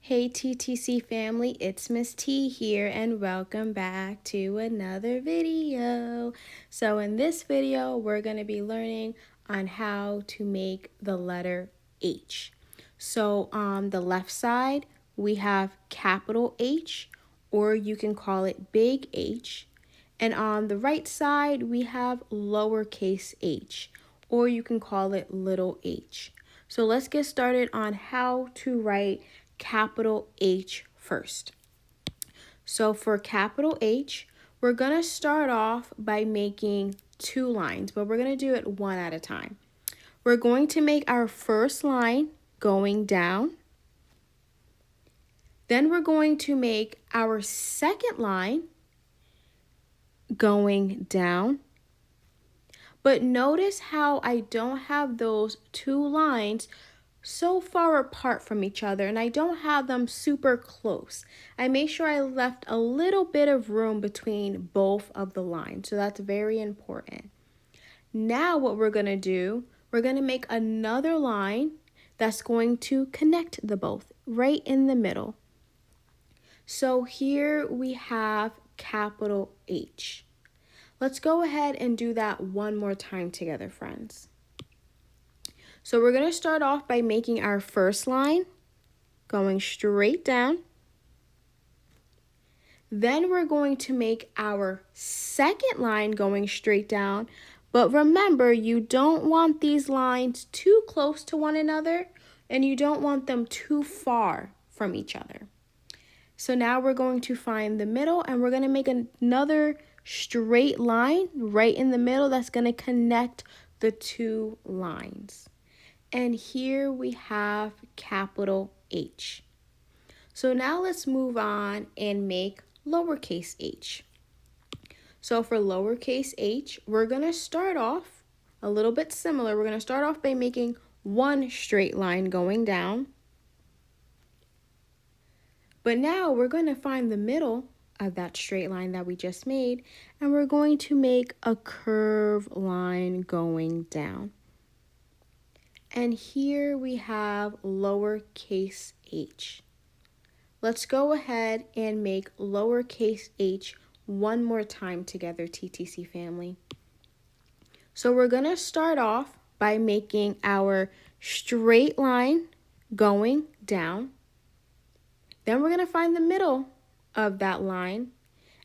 Hey TTC family, it's Miss T here and welcome back to another video. So in this video, we're going to be learning on how to make the letter H. So on the left side, we have capital H, or you can call it big H. And on the right side, we have lowercase h, or you can call it little h. So let's get started on how to write capital H first. So for capital H, we're going to start off by making two lines, but we're going to do it one at a time. We're going to make our first line going down. Then we're going to make our second line going down. But notice how I don't have those two lines so far apart from each other, and I don't have them super close. I made sure I left a little bit of room between both of the lines, so that's very important. Now what we're going to do, we're going to make another line that's going to connect the both right in the middle. So here we have capital H. Let's go ahead and do that one more time together, friends. So we're going to start off by making our first line going straight down. Then we're going to make our second line going straight down. But remember, you don't want these lines too close to one another, and you don't want them too far from each other. So now we're going to find the middle, and we're going to make another straight line right in the middle that's going to connect the two lines. And here we have capital H. So now let's move on and make lowercase h. So for lowercase h, we're going to start off a little bit similar. We're going to start off by making one straight line going down. But now we're going to find the middle of that straight line that we just made, and we're going to make a curved line going down. And here we have lowercase h. Let's go ahead and make lowercase h one more time together, TTC family. So we're going to start off by making our straight line going down. Then we're going to find the middle of that line,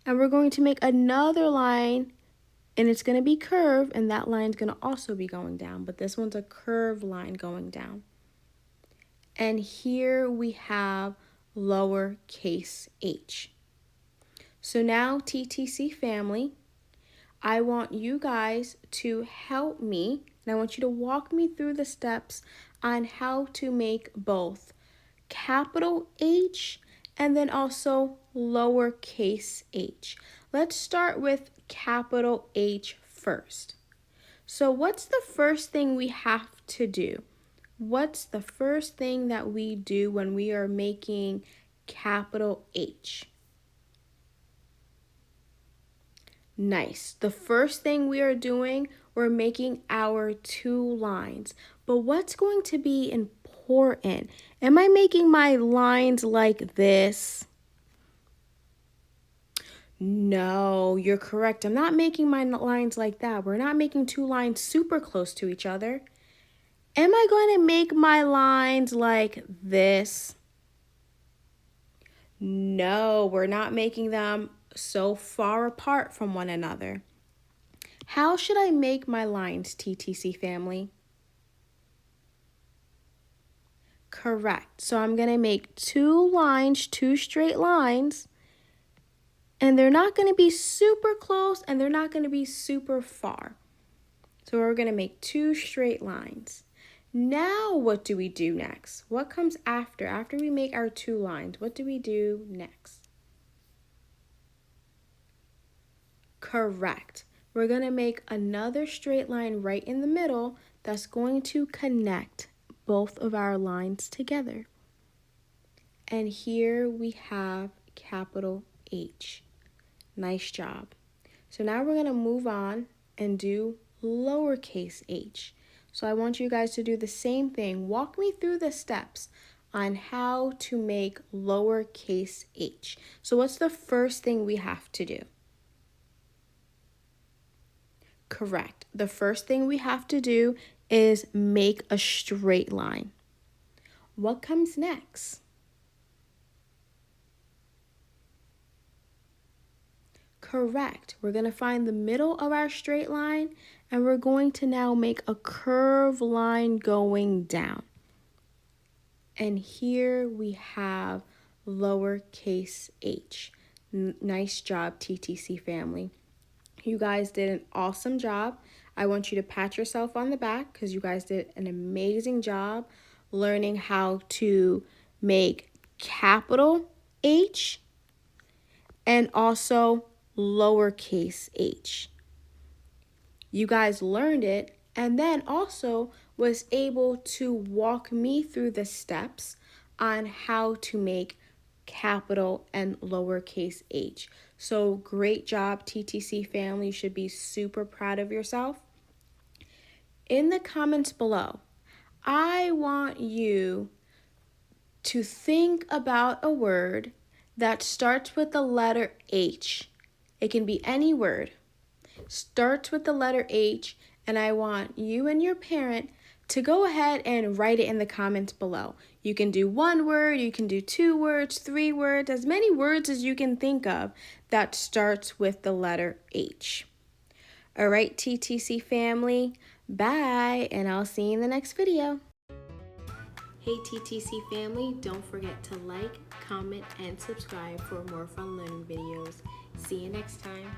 and we're going to make another line, and it's going to be curved, and that line's going to also be going down, but this one's a curved line going down. And here we have lowercase h. So now, TTC family, I want you guys to help me, and I want you to walk me through the steps on how to make both capital H and then also lowercase h. Let's start with capital H first. So what's the first thing we have to do? What's the first thing that we do when we are making capital H? Nice. The first thing we are doing, we're making our two lines. But what's going to be important? Am I making my lines like this? No, you're correct. I'm not making my lines like that. We're not making two lines super close to each other. Am I going to make my lines like this? No, we're not making them so far apart from one another. How should I make my lines, TTC family? Correct. So I'm going to make two lines, two straight lines, and they're not going to be super close and they're not going to be super far. So we're going to make two straight lines. Now what do we do next? What comes after? After we make our two lines, what do we do next? Correct. We're going to make another straight line right in the middle that's going to connect both of our lines together. And here we have capital H. Nice job. So now we're going to move on and do lowercase h. So I want you guys to do the same thing. Walk me through the steps on how to make lowercase h. So what's the first thing we have to do? Correct. The first thing we have to do is make a straight line. What comes next? Correct. We're going to find the middle of our straight line and we're going to now make a curved line going down. And here we have lowercase h. Nice job, TTC family. You guys did an awesome job. I want you to pat yourself on the back because you guys did an amazing job learning how to make capital H and also lowercase h. You guys learned it and then also was able to walk me through the steps on how to make capital and lowercase h. So great job, TTC family. You should be super proud of yourself. In the comments below, I want you to think about a word that starts with the letter H. It can be any word. Starts with the letter H, and I want you and your parent to go ahead and write it in the comments below. You can do one word, you can do 2 words, 3 words, as many words as you can think of that starts with the letter H. All right, TTC family, bye, and I'll see you in the next video. Hey TTC family, don't forget to like, comment, and subscribe for more fun learning videos. See you next time.